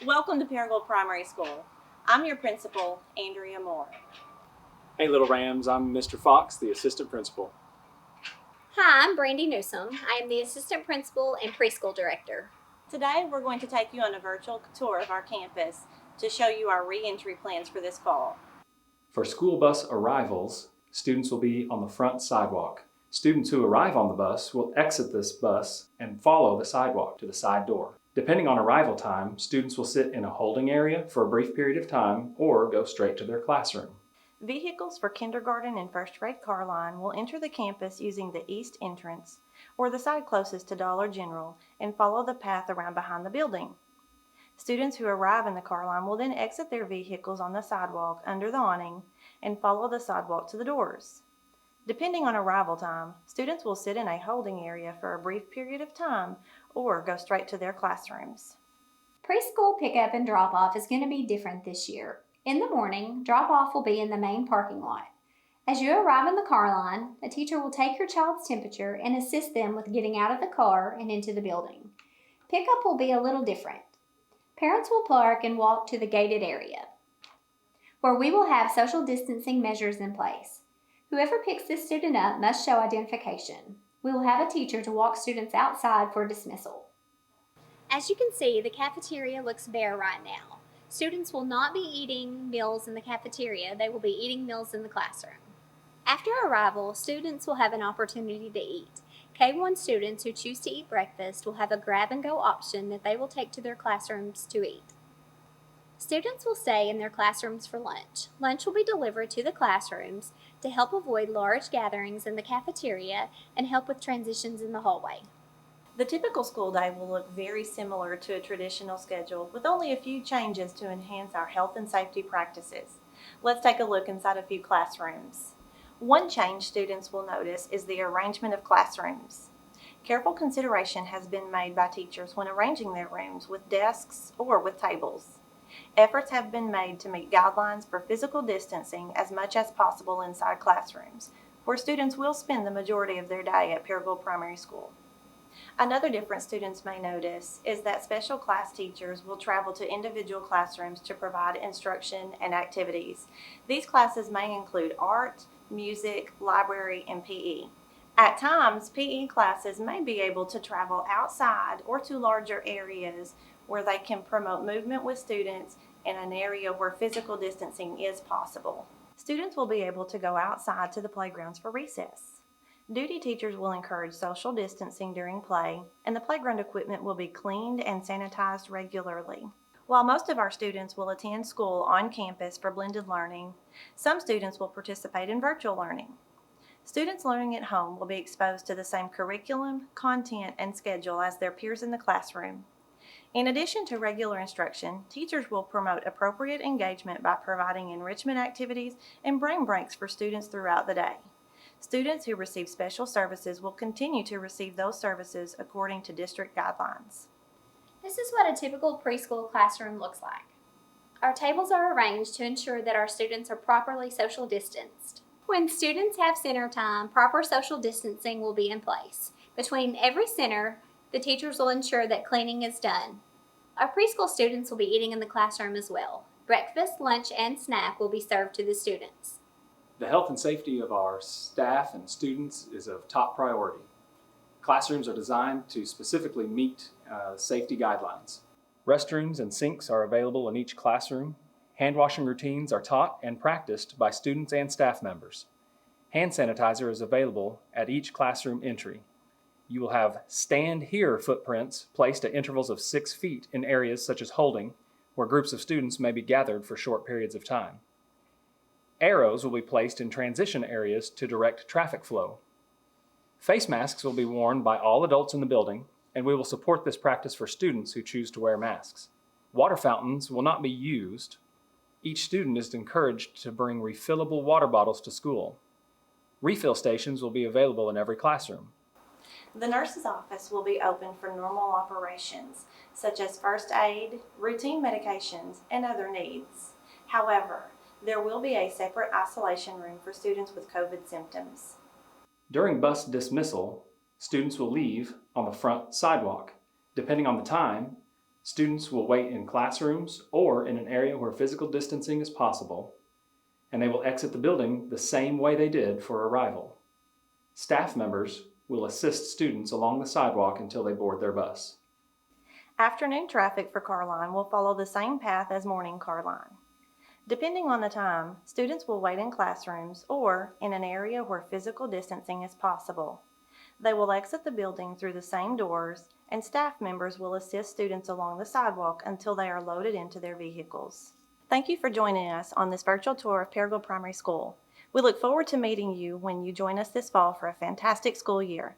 Welcome to Paragould Primary School. I'm your principal, Andrea Moore. Hey, Little Rams, I'm Mr. Fox, the assistant principal. Hi, I'm Brandy Newsom. I am the assistant principal and preschool director. Today we're going to take you on a virtual tour of our campus to show you our re-entry plans for this fall. For school bus arrivals, students will be on the front sidewalk. Students who arrive on the bus will exit this bus and follow the sidewalk to the side door. Depending on arrival time, students will sit in a holding area for a brief period of time or go straight to their classroom. Vehicles for kindergarten and first grade car line will enter the campus using the east entrance or the side closest to Dollar General and follow the path around behind the building. Students who arrive in the car line will then exit their vehicles on the sidewalk under the awning and follow the sidewalk to the doors. Depending on arrival time, students will sit in a holding area for a brief period of time or go straight to their classrooms. Preschool pickup and drop off is going to be different this year. In the morning, drop off will be in the main parking lot. As you arrive in the car line, a teacher will take your child's temperature and assist them with getting out of the car and into the building. Pickup will be a little different. Parents will park and walk to the gated area, where we will have social distancing measures in place. Whoever picks this student up must show identification. We will have a teacher to walk students outside for dismissal. As you can see, the cafeteria looks bare right now. Students will not be eating meals in the cafeteria, they will be eating meals in the classroom. After arrival, students will have an opportunity to eat. K-1 students who choose to eat breakfast will have a grab-and-go option that they will take to their classrooms to eat. Students will stay in their classrooms for lunch. Lunch will be delivered to the classrooms to help avoid large gatherings in the cafeteria and help with transitions in the hallway. The typical school day will look very similar to a traditional schedule with only a few changes to enhance our health and safety practices. Let's take a look inside a few classrooms. One change students will notice is the arrangement of classrooms. Careful consideration has been made by teachers when arranging their rooms with desks or with tables. Efforts have been made to meet guidelines for physical distancing as much as possible inside classrooms, where students will spend the majority of their day at Paragould Primary School. Another difference students may notice is that special class teachers will travel to individual classrooms to provide instruction and activities. These classes may include art, music, library, and PE. At times, PE classes may be able to travel outside or to larger areas where they can promote movement with students in an area where physical distancing is possible. Students will be able to go outside to the playgrounds for recess. Duty teachers will encourage social distancing during play, and the playground equipment will be cleaned and sanitized regularly. While most of our students will attend school on campus for blended learning, some students will participate in virtual learning. Students learning at home will be exposed to the same curriculum, content, and schedule as their peers in the classroom. In addition to regular instruction, teachers will promote appropriate engagement by providing enrichment activities and brain breaks for students throughout the day. Students who receive special services will continue to receive those services according to district guidelines. This is what a typical preschool classroom looks like. Our tables are arranged to ensure that our students are properly social distanced. When students have center time, proper social distancing will be in place. Between every center, the teachers will ensure that cleaning is done. Our preschool students will be eating in the classroom as well. Breakfast, lunch, and snack will be served to the students. The health and safety of our staff and students is of top priority. Classrooms are designed to specifically meet safety guidelines. Restrooms and sinks are available in each classroom. Hand washing routines are taught and practiced by students and staff members. Hand sanitizer is available at each classroom entry. You will have stand here footprints placed at intervals of 6 feet in areas such as holding, where groups of students may be gathered for short periods of time. Arrows will be placed in transition areas to direct traffic flow. Face masks will be worn by all adults in the building, and we will support this practice for students who choose to wear masks. Water fountains will not be used. Each student is encouraged to bring refillable water bottles to school. Refill stations will be available in every classroom. The nurse's office will be open for normal operations, such as first aid, routine medications, and other needs. However, there will be a separate isolation room for students with COVID symptoms. During bus dismissal, students will leave on the front sidewalk. Depending on the time, Students will wait in classrooms or in an area where physical distancing is possible, and they will exit the building the same way they did for arrival. Staff members will assist students along the sidewalk until they board their bus. Afternoon traffic for car line will follow the same path as morning car line. Depending on the time, students will wait in classrooms or in an area where physical distancing is possible. They will exit the building through the same doors, and staff members will assist students along the sidewalk until they are loaded into their vehicles. Thank you for joining us on this virtual tour of Paragould Primary School. We look forward to meeting you when you join us this fall for a fantastic school year.